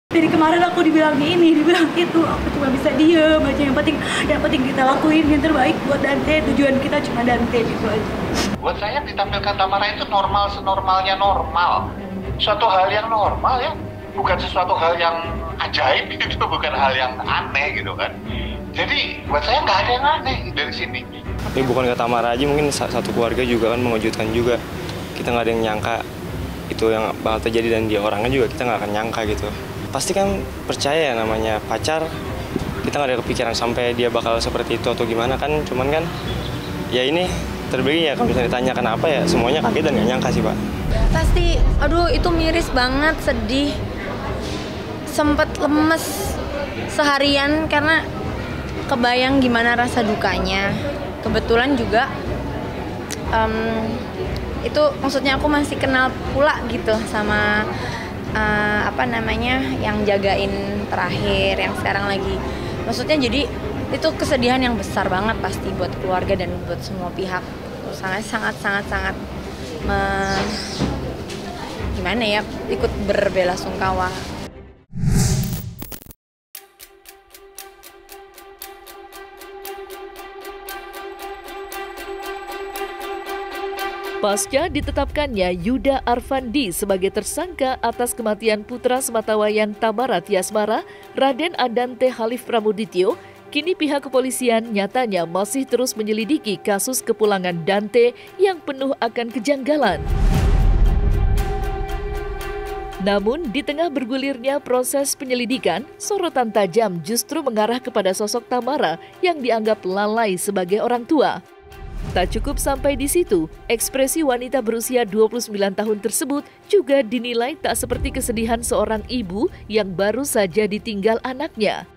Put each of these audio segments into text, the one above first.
Dari kemarin aku dibilang ini, dibilang itu, aku cuma bisa diem aja. Yang penting kita lakuin yang terbaik buat Dante. Tujuan kita cuma Dante gitu aja. Buat saya ditampilkan Tamara itu normal senormalnya normal. Suatu hal yang normal ya, bukan sesuatu hal yang ajaib gitu, bukan hal yang aneh gitu kan. Jadi buat saya nggak ada yang aneh dari sini. Tapi bukan ke Tamara aja, mungkin satu keluarga juga kan mengejutkan juga. Kita nggak ada yang nyangka itu yang bakal terjadi, dan dia orangnya juga kita nggak akan nyangka gitu. Pasti kan percaya ya, namanya pacar, kita nggak ada kepikiran sampai dia bakal seperti itu atau gimana kan. Cuman kan ya ini terbeli ya, kalau misalnya ditanya kenapa ya semuanya kaget dan nggak nyangka sih Pak. Pasti, aduh itu miris banget, sedih, sempet lemes seharian karena kebayang gimana rasa dukanya. Kebetulan juga itu maksudnya aku masih kenal pula gitu sama yang jagain terakhir, yang sekarang lagi, maksudnya jadi itu kesedihan yang besar banget pasti buat keluarga dan buat semua pihak. Sangat gimana ya, ikut berbelasungkawa. Pasca ditetapkannya Yuda Arfandi sebagai tersangka atas kematian putra sematawayang Tamara Tiasmara, Raden Andante Halif Pramudityo, kini pihak kepolisian nyatanya masih terus menyelidiki kasus kepulangan Dante yang penuh akan kejanggalan. Namun, di tengah bergulirnya proses penyelidikan, sorotan tajam justru mengarah kepada sosok Tamara yang dianggap lalai sebagai orang tua. Tak cukup sampai di situ, ekspresi wanita berusia 29 tahun tersebut juga dinilai tak seperti kesedihan seorang ibu yang baru saja ditinggal anaknya.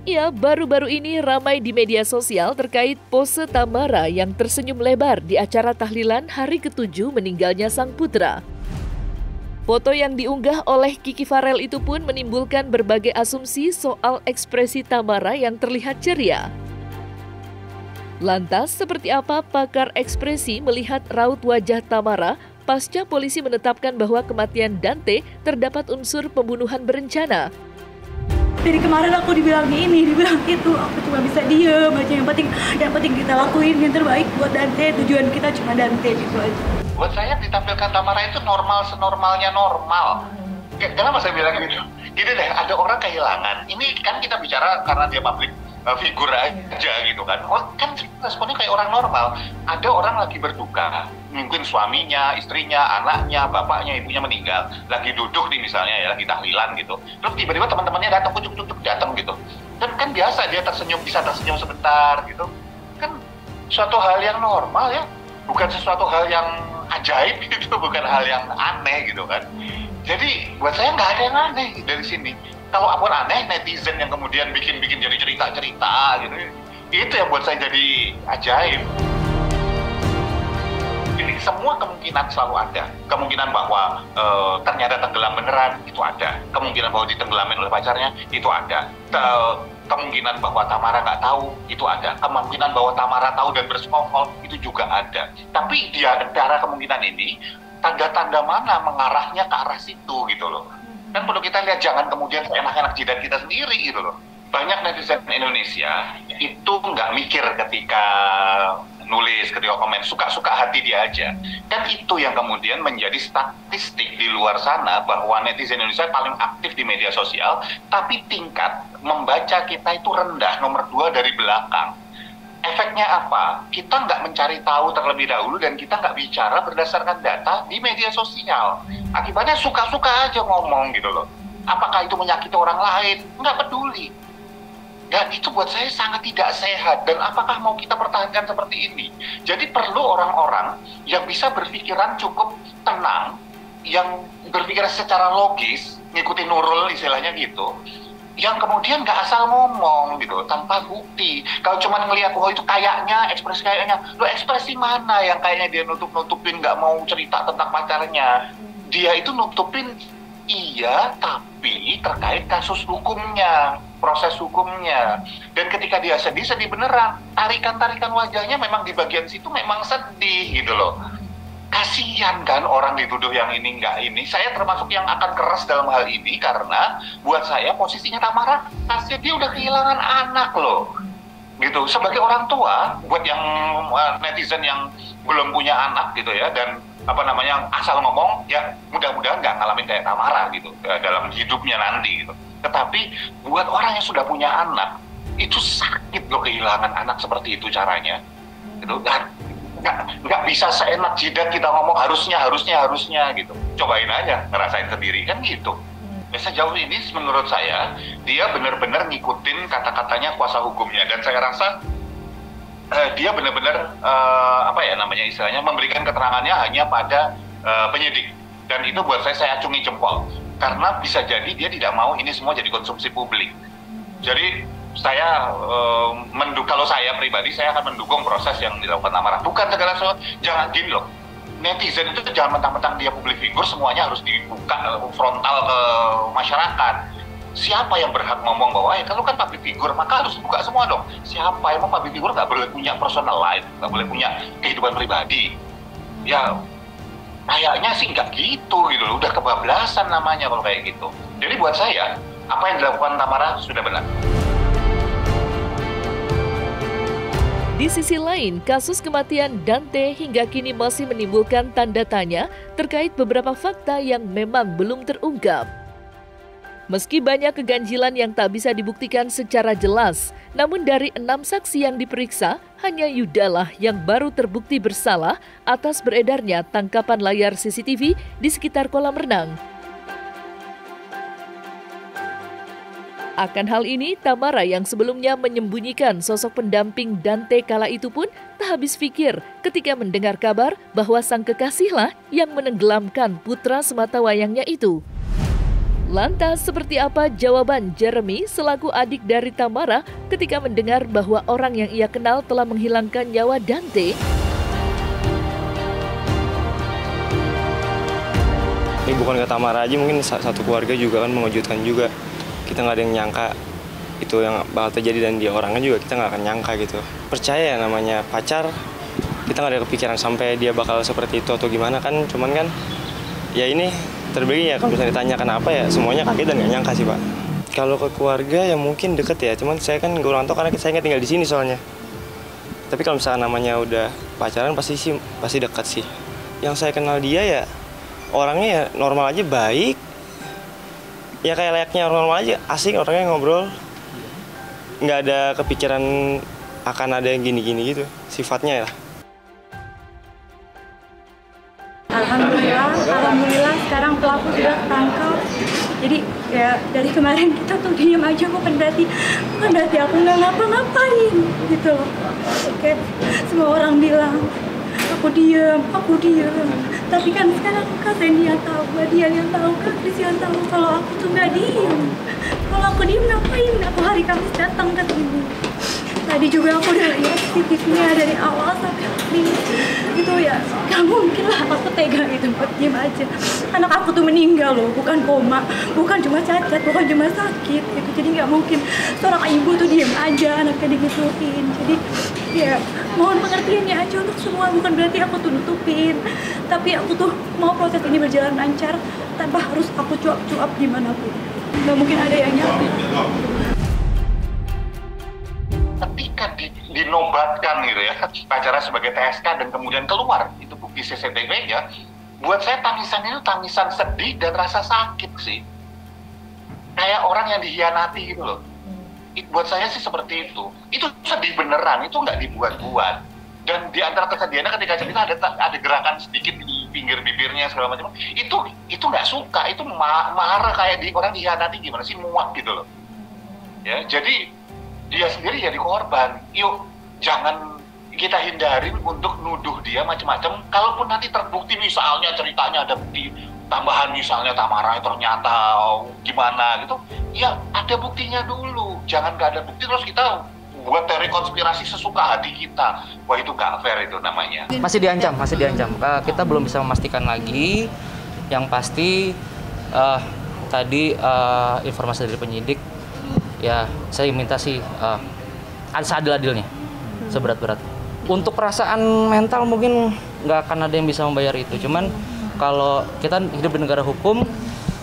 Ya, baru-baru ini ramai di media sosial terkait pose Tamara yang tersenyum lebar di acara tahlilan hari ke-7 meninggalnya sang putra. Foto yang diunggah oleh Kiki Farel itu pun menimbulkan berbagai asumsi soal ekspresi Tamara yang terlihat ceria. Lantas, seperti apa pakar ekspresi melihat raut wajah Tamara pasca polisi menetapkan bahwa kematian Dante terdapat unsur pembunuhan berencana? Dari kemarin aku dibilang ini, dibilang itu, aku cuma bisa diem aja. Yang penting kita lakuin yang terbaik buat Dante. Tujuan kita cuma Dante gitu aja. Buat saya ditampilkan Tamara itu normal senormalnya normal. Kenapa saya bilang gitu? Gini deh, ada orang kehilangan. Ini kan kita bicara karena dia public figur aja gitu kan. Oh, kan responnya kayak orang normal. Ada orang lagi berduka, mungkin suaminya, istrinya, anaknya, bapaknya, ibunya meninggal, lagi duduk nih misalnya ya, lagi tahlilan gitu. Terus tiba-tiba teman-temannya datang, kucuk-kucuk datang gitu. Kan biasa dia tersenyum, bisa tersenyum sebentar gitu. Kan suatu hal yang normal ya, bukan sesuatu hal yang ajaib gitu, bukan hal yang aneh gitu kan. Jadi buat saya nggak ada yang aneh dari sini. Kalau apapun aneh, netizen yang kemudian bikin jadi cerita-cerita gitu, itu yang buat saya jadi ajaib. Ini semua kemungkinan selalu ada. Kemungkinan bahwa ternyata tenggelam beneran, itu ada. Kemungkinan bahwa ditenggelamin oleh pacarnya, itu ada. Kemungkinan bahwa Tamara nggak tahu, itu ada. Kemungkinan bahwa Tamara tahu dan bersekongkol, itu juga ada. Tapi di antara kemungkinan ini, tanda-tanda mana mengarahnya ke arah situ gitu loh. Dan perlu kita lihat, jangan kemudian enak-enak jidat kita sendiri gitu loh. Banyak netizen Indonesia itu nggak mikir ketika nulis, ketika komen, suka-suka hati dia aja. Kan itu yang kemudian menjadi statistik di luar sana, bahwa netizen Indonesia paling aktif di media sosial, tapi tingkat membaca kita itu rendah, nomor 2 dari belakang. Efeknya apa? Kita nggak mencari tahu terlebih dahulu, dan kita nggak bicara berdasarkan data di media sosial. Akibatnya suka-suka aja ngomong gitu loh. Apakah itu menyakiti orang lain? Nggak peduli. Dan itu buat saya sangat tidak sehat. Dan apakah mau kita pertahankan seperti ini? Jadi perlu orang-orang yang bisa berpikiran cukup tenang, yang berpikiran secara logis, ngikutin Nurul istilahnya gitu, yang kemudian nggak asal ngomong gitu, tanpa bukti. Kalau cuma ngelihat, oh itu kayaknya, ekspresi kayaknya, lo ekspresi mana yang kayaknya dia nutup-nutupin, nggak mau cerita tentang pacarnya. Dia itu nutupin, iya, tapi terkait kasus hukumnya, proses hukumnya. Dan ketika dia sedih beneran, tarikan-tarikan wajahnya memang di bagian situ memang sedih gitu loh. kasihan kan orang dituduh yang ini nggak ini. Saya termasuk yang akan keras dalam hal ini karena buat saya posisinya Tamara, kasihan dia udah kehilangan anak loh. Gitu. Sebagai orang tua, buat yang netizen yang belum punya anak gitu ya, dan asal ngomong ya mudah-mudahan nggak ngalamin kayak Tamara gitu dalam hidupnya nanti gitu. Tetapi buat orang yang sudah punya anak, itu sakit loh kehilangan anak seperti itu caranya. Gitu. Dan nggak bisa seenak jidat kita ngomong harusnya gitu. Cobain aja ngerasain sendiri kan gitu. Sejauh ini menurut saya dia benar-benar ngikutin kata-katanya kuasa hukumnya, dan saya rasa dia benar-benar istilahnya memberikan keterangannya hanya pada penyidik, dan itu buat saya acungi jempol karena bisa jadi dia tidak mau ini semua jadi konsumsi publik. Jadi saya kalau saya pribadi saya akan mendukung proses yang dilakukan Tamara. Bukan segala sesuatu, jangan gini loh. Netizen itu jangan mentang-mentang dia public figure semuanya harus dibuka frontal ke masyarakat. Siapa yang berhak ngomong bahwa kalau kan public figure maka harus dibuka semua dong? Siapa yang public figure nggak boleh punya personal life, nggak boleh punya kehidupan pribadi? Ya kayaknya sih nggak gitu loh. Udah kebablasan namanya kalau kayak gitu. Jadi buat saya apa yang dilakukan Tamara sudah benar. Di sisi lain, kasus kematian Dante hingga kini masih menimbulkan tanda tanya terkait beberapa fakta yang memang belum terungkap. Meski banyak keganjilan yang tak bisa dibuktikan secara jelas, namun dari 6 saksi yang diperiksa, hanya Yudalah yang baru terbukti bersalah atas beredarnya tangkapan layar CCTV di sekitar kolam renang. Akan hal ini, Tamara yang sebelumnya menyembunyikan sosok pendamping Dante kala itu pun tak habis pikir ketika mendengar kabar bahwa sang kekasihlah yang menenggelamkan putra sematawayangnya itu. Lantas, seperti apa jawaban Jeremy selaku adik dari Tamara ketika mendengar bahwa orang yang ia kenal telah menghilangkan nyawa Dante? Ini bukan ke Tamara aja, mungkin satu keluarga juga kan mengejutkan juga. Kita nggak ada yang nyangka itu yang bakal terjadi, dan dia orangnya juga kita nggak akan nyangka gitu. Percaya ya namanya pacar, kita nggak ada kepikiran sampai dia bakal seperti itu atau gimana kan. Cuman kan ya ini terbagi ya, kalau misalnya ditanya kenapa ya semuanya kaget dan nggak nyangka sih Pak. Kalau ke keluarga ya mungkin deket ya, cuman saya kan kurang tahu karena saya nggak tinggal di sini soalnya. Tapi kalau misalnya namanya udah pacaran pasti dekat sih. Yang saya kenal dia ya orangnya ya normal aja, baik. Ya kayak layaknya orang normal aja, asik orangnya, ngobrol. Nggak ada kepikiran akan ada yang gini-gini gitu, sifatnya ya. Alhamdulillah sekarang pelaku sudah ketangkap. Jadi ya dari kemarin kita tuh diam aja, bukan berarti aku nggak ngapa-ngapain gitu loh. Oke, semua orang bilang aku diam. Tapi kan sekarang Kak Sandy yang tahu, Mbak Dian yang tahu, Kak Kris yang tahu kalau aku tuh nggak diem. Kalau aku diem ngapain? Aku hari Kamis datang ke sini. Tadi juga aku udah lihat CCTV-nya dari awal sampai habis. Itu ya nggak mungkin lah aku tega gitu buat diem aja. Anak aku tuh meninggal loh, bukan koma, bukan cuma cacat, bukan cuma sakit gitu. Jadi nggak mungkin seorang ibu tuh diem aja anaknya digituin. Jadi ya mohon pengertiannya aja untuk semua, bukan berarti aku tuh nutupin, tapi aku tuh mau proses ini berjalan lancar tanpa harus aku cuap-cuap dimanapun. Nggak mungkin ada yang nyampe. Ketika dinobatkan gitu ya acara sebagai TSK dan kemudian keluar itu bukti CCTV-nya, buat saya tangisannya itu tangisan sedih dan rasa sakit sih, kayak orang yang dihianati gitu loh. Buat saya sih seperti itu sedih beneran, itu nggak dibuat-buat. Dan di antara kesedihannya ketika cerita ada gerakan sedikit di pinggir bibirnya segala macam, itu nggak suka, itu marah kayak orang dihianati gimana sih, muak gitu loh ya. Jadi dia sendiri jadi korban. Yuk jangan kita hindarin untuk nuduh dia macam-macam. Kalaupun nanti terbukti misalnya ceritanya ada bukti tambahan, misalnya Tamara ternyata gimana gitu, ya ada buktinya dulu. Jangan nggak ada bukti terus kita buat teori konspirasi sesuka hati kita. Wah itu nggak fair itu namanya. Masih diancam. Kita belum bisa memastikan lagi. Yang pasti tadi informasi dari penyidik, ya saya minta sih seadil-adilnya, seberat-berat. Untuk perasaan mental mungkin nggak akan ada yang bisa membayar itu. Cuman kalau kita hidup di negara hukum,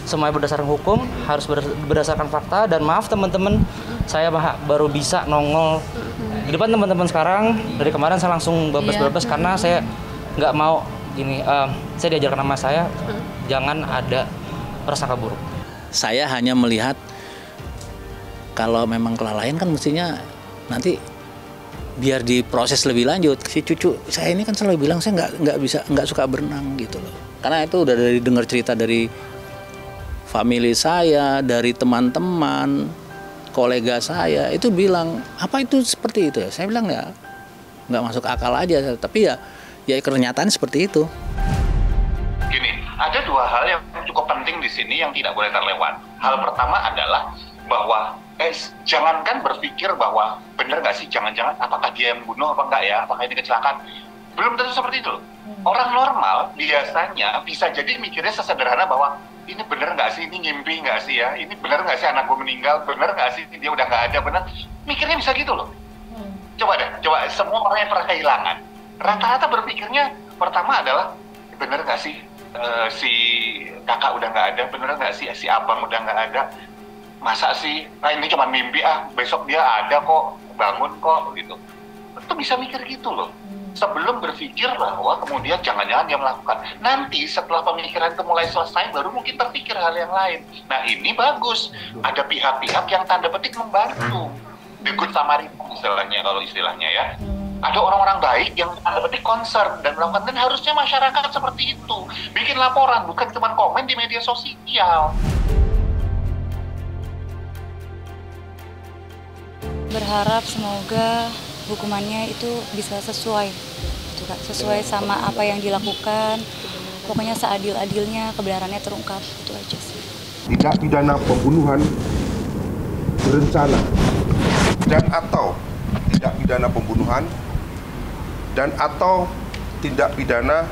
semuanya berdasarkan hukum, harus berdasarkan fakta. Dan maaf teman-teman, saya baru bisa nongol di depan teman-teman sekarang. Dari kemarin saya langsung bablas-bablas karena saya nggak mau gini. Saya diajarkan sama saya, jangan ada prasangka buruk. Saya hanya melihat kalau memang kelalaian kan mestinya nanti biar diproses lebih lanjut. Si cucu saya ini kan selalu bilang saya nggak suka berenang gitu loh. Karena itu udah dari dengar cerita dari family saya, dari teman-teman, kolega saya itu bilang apa itu seperti itu ya. Saya bilang ya nggak masuk akal aja. Tapi ya kenyataan seperti itu. Gini, ada dua hal yang cukup penting di sini yang tidak boleh terlewat. Hal pertama adalah bahwa jangankan berpikir bahwa benar nggak sih, jangan-jangan apakah dia yang bunuh apa enggak ya, apakah ini kecelakaan. Belum tentu seperti itu. Orang normal biasanya bisa jadi mikirnya sesederhana bahwa ini benar nggak sih, ini ngimpi nggak sih ya, ini benar nggak sih anak gue meninggal, benar nggak sih dia udah nggak ada, benar. Mikirnya bisa gitu loh. Coba semua orang yang pernah kehilangan, rata-rata berpikirnya pertama adalah benar nggak sih si kakak udah nggak ada, benar nggak sih si abang udah nggak ada. Masa sih, ini cuma mimpi besok dia ada kok, bangun kok gitu. Itu bisa mikir gitu loh. Sebelum berpikir bahwa kemudian jangan-jangan dia melakukan. Nanti setelah pemikiran itu mulai selesai, baru mungkin terpikir hal yang lain. Nah ini bagus, ada pihak-pihak yang tanda petik membantu. The good Samaritan istilahnya ya. Ada orang-orang baik yang tanda petik concern dan melakukan, dan harusnya masyarakat seperti itu. Bikin laporan, bukan cuma komen di media sosial. Berharap semoga hukumannya itu bisa sesuai sama apa yang dilakukan. Pokoknya seadil-adilnya kebenarannya terungkap, itu aja sih. Tindak pidana pembunuhan berencana dan atau tindak pidana pembunuhan dan atau tindak pidana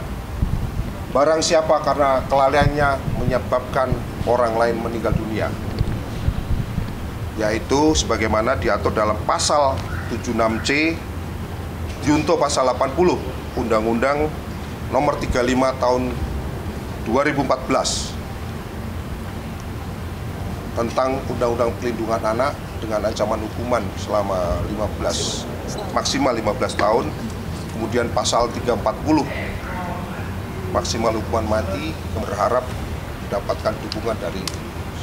barang siapa karena kelalaiannya menyebabkan orang lain meninggal dunia, yaitu sebagaimana diatur dalam pasal 76C junto pasal 80 Undang-Undang Nomor 35 Tahun 2014 tentang Undang-Undang Perlindungan Anak dengan ancaman hukuman selama maksimal 15 tahun. Kemudian pasal 340 maksimal hukuman mati. Berharap mendapatkan dukungan dari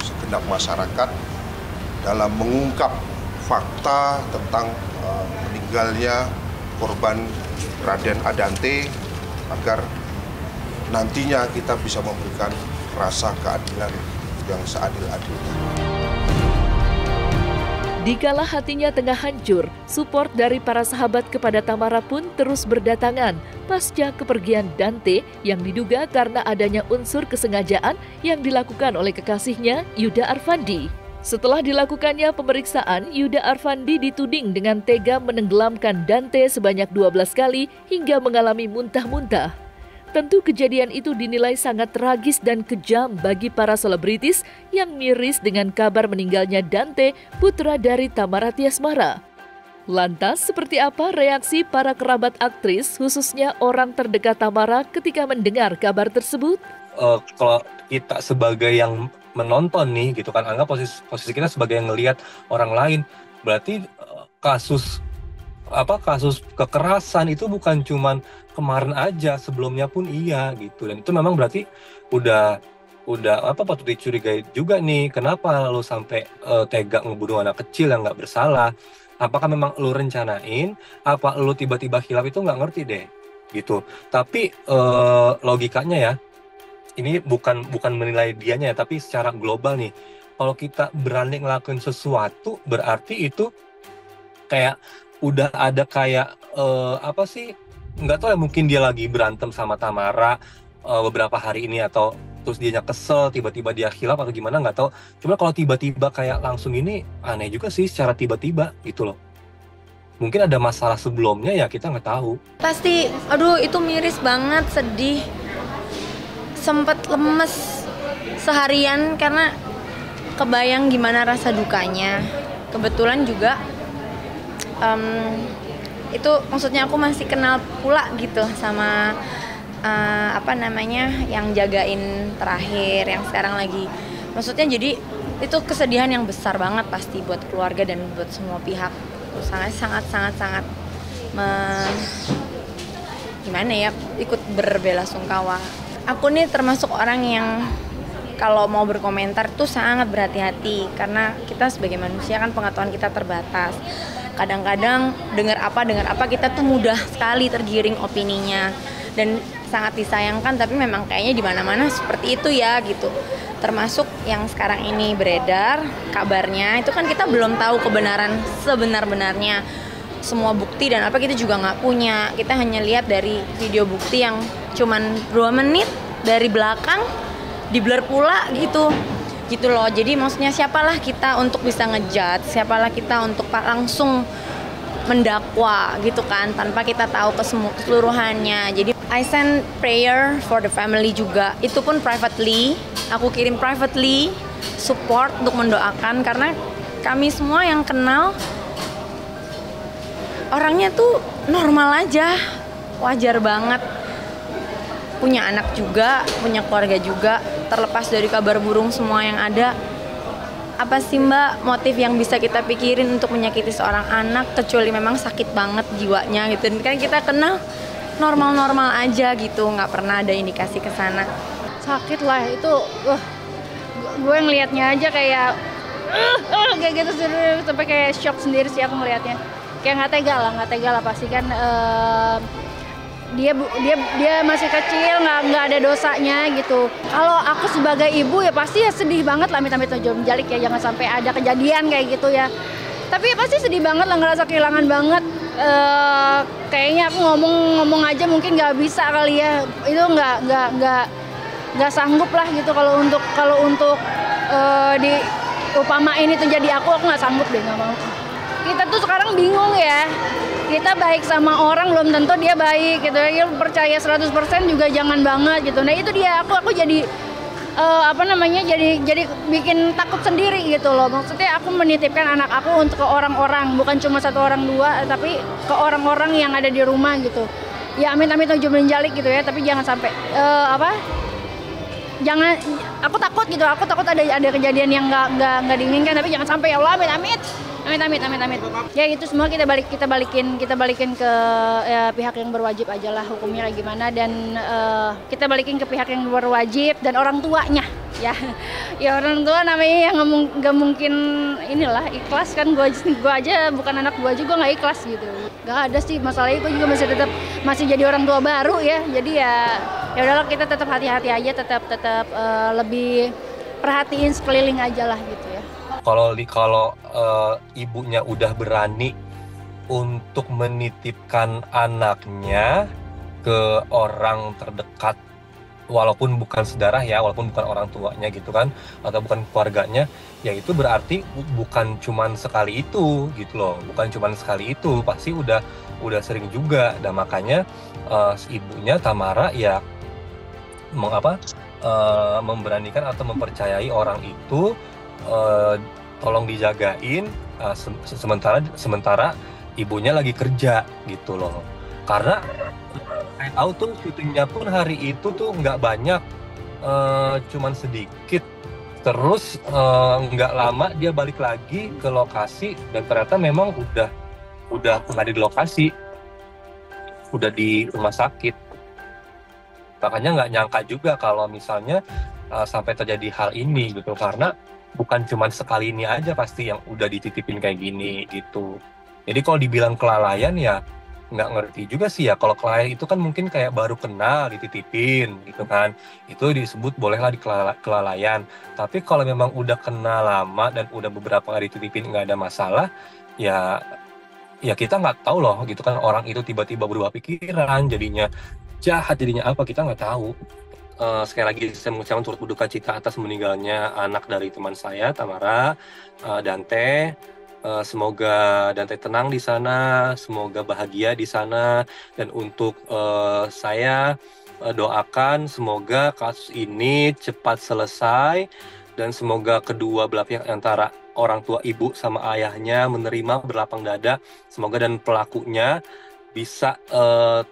segenap masyarakat dalam mengungkap fakta tentang meninggalnya korban Raden Adante, agar nantinya kita bisa memberikan rasa keadilan yang seadil-adilnya. Dikala hatinya tengah hancur, support dari para sahabat kepada Tamara pun terus berdatangan pasca kepergian Dante yang diduga karena adanya unsur kesengajaan yang dilakukan oleh kekasihnya Yuda Arfandi. Setelah dilakukannya pemeriksaan, Yuda Arfandi dituding dengan tega menenggelamkan Dante sebanyak 12 kali hingga mengalami muntah-muntah. Tentu kejadian itu dinilai sangat tragis dan kejam bagi para selebritis yang miris dengan kabar meninggalnya Dante, putra dari Tamara Tiasmara. Lantas, seperti apa reaksi para kerabat aktris, khususnya orang terdekat Tamara ketika mendengar kabar tersebut? Kalau kita sebagai yang menonton nih gitu kan, anggap posisi kita sebagai yang ngelihat orang lain, berarti kasus kekerasan itu bukan cuman kemarin aja, sebelumnya pun iya gitu. Dan itu memang berarti udah patut dicurigai juga nih, kenapa lo sampai tega ngebunuh anak kecil yang nggak bersalah. Apakah memang lo rencanain, apa lo tiba-tiba hilaf, itu nggak ngerti deh gitu. Tapi logikanya ya, ini bukan menilai dianya ya, tapi secara global nih, kalau kita berani ngelakuin sesuatu, berarti itu kayak udah ada kayak nggak tahu ya, mungkin dia lagi berantem sama Tamara beberapa hari ini, atau terus dia kesel tiba-tiba dia khilaf atau gimana, nggak tahu. Cuma kalau tiba-tiba kayak langsung ini aneh juga sih, secara tiba-tiba gitu loh. Mungkin ada masalah sebelumnya ya, kita nggak tahu. Pasti, aduh itu miris banget, sedih. Sempat lemes seharian karena kebayang gimana rasa dukanya. Kebetulan juga itu maksudnya aku masih kenal pula gitu sama yang jagain terakhir, yang sekarang lagi, maksudnya jadi itu kesedihan yang besar banget pasti buat keluarga dan buat semua pihak. Sangat gimana ya, ikut berbelasungkawa. Aku nih termasuk orang yang kalau mau berkomentar tuh sangat berhati-hati, karena kita sebagai manusia kan pengetahuan kita terbatas. Kadang-kadang dengar apa kita tuh mudah sekali tergiring opininya, dan sangat disayangkan, tapi memang kayaknya di mana-mana seperti itu ya gitu. Termasuk yang sekarang ini beredar kabarnya, itu kan kita belum tahu kebenaran sebenar-benarnya. Semua bukti dan apa kita juga nggak punya. Kita hanya lihat dari video bukti yang cuman 2 menit dari belakang, di blur pula gitu loh. Jadi maksudnya siapalah kita untuk bisa ngejudge, siapalah kita untuk langsung mendakwa gitu kan, tanpa kita tahu keseluruhannya. Jadi I send prayer for the family juga, itu pun privately, aku kirim privately support untuk mendoakan, karena kami semua yang kenal orangnya tuh normal aja, wajar banget, punya anak juga, punya keluarga juga, terlepas dari kabar burung semua yang ada. Apa sih Mbak motif yang bisa kita pikirin untuk menyakiti seorang anak, kecuali memang sakit banget jiwanya gitu. Dan kan kita kenal normal-normal aja gitu, nggak pernah ada indikasi ke sana. Sakit lah itu, gue ngelihatnya aja kayak gitu sampai kayak shock sendiri sih aku ngelihatnya. Kayak nggak tega lah pasti kan. Dia masih kecil, nggak ada dosanya gitu. Kalau aku sebagai ibu ya pasti ya sedih banget lah, amit-amit jalik ya, jangan sampai ada kejadian kayak gitu ya. Tapi ya pasti sedih banget lah, ngerasa kehilangan banget. Kayaknya aku ngomong aja mungkin nggak bisa kali ya. Itu nggak sanggup lah gitu kalau untuk diupamain itu jadi aku nggak sanggup deh, nggak mau. Kita tuh sekarang bingung ya. Kita baik sama orang belum tentu dia baik gitu ya, percaya 100% juga jangan banget gitu. Nah itu dia, aku jadi jadi bikin takut sendiri gitu loh. Maksudnya aku menitipkan anak aku untuk ke orang-orang, bukan cuma 1 orang 2, tapi ke orang-orang yang ada di rumah gitu. Ya amit-amit ujung jalik gitu ya, tapi jangan sampai jangan, aku takut ada kejadian yang nggak diinginkan, tapi jangan sampai, ya Allah, amit. Ya itu semua kita balikin ke pihak yang berwajib aja lah, hukumnya kayak gimana, dan kita balikin ke pihak yang berwajib dan orang tuanya ya. Ya orang tua namanya yang nggak mungkin inilah ikhlas kan, gue aja bukan anak gue juga nggak ikhlas gitu. Nggak ada sih masalahnya, gue juga masih jadi orang tua baru ya. Jadi ya udahlah, kita tetap hati-hati aja, tetap lebih perhatiin sekeliling aja lah gitu ya. Kalau ibunya udah berani untuk menitipkan anaknya ke orang terdekat, walaupun bukan sedarah ya, walaupun bukan orang tuanya gitu kan, atau bukan keluarganya, ya itu berarti bukan cuman sekali itu gitu loh, bukan cuman sekali itu, pasti udah sering juga. Dan makanya ibunya Tamara ya memberanikan atau mempercayai orang itu, tolong dijagain, sementara ibunya lagi kerja gitu loh. Karena saya tahu tuh syutingnya pun hari itu tuh nggak banyak, cuman sedikit. Terus nggak lama dia balik lagi ke lokasi, dan ternyata memang udah nggak di lokasi, udah di rumah sakit. Makanya nggak nyangka juga kalau misalnya sampai terjadi hal ini gitu, karena bukan cuma sekali ini aja pasti yang udah dititipin kayak gini gitu. Jadi kalau dibilang kelalaian ya nggak ngerti juga sih ya. Kalau kelalaian itu kan mungkin kayak baru kenal dititipin gitu kan, itu disebut bolehlah kelalaian. Tapi kalau memang udah kenal lama dan udah beberapa kali dititipin nggak ada masalah, ya kita nggak tahu loh gitu kan, orang itu tiba-tiba berubah pikiran, jadinya jahat, jadinya apa, kita nggak tahu. Sekali lagi saya mengucapkan turut berduka cita atas meninggalnya anak dari teman saya, Tamara, Dante. Semoga Dante tenang di sana, semoga bahagia di sana. Dan untuk saya doakan semoga kasus ini cepat selesai, dan semoga kedua belah pihak antara orang tua ibu sama ayahnya menerima berlapang dada. Semoga dan pelakunya bisa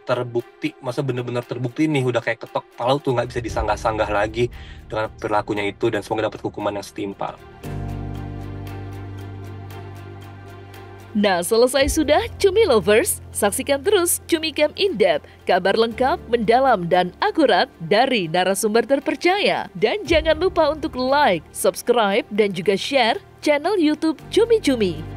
terbukti, masa bener-bener terbukti nih udah kayak ketok palu tuh, nggak bisa disanggah-sanggah lagi dengan perilakunya itu, dan semoga dapat hukuman yang setimpal. Nah, selesai sudah Cumi Lovers. Saksikan terus Cumi Camp In-Depth, kabar lengkap, mendalam, dan akurat dari narasumber terpercaya. Dan jangan lupa untuk like, subscribe, dan juga share channel YouTube Cumi Cumi.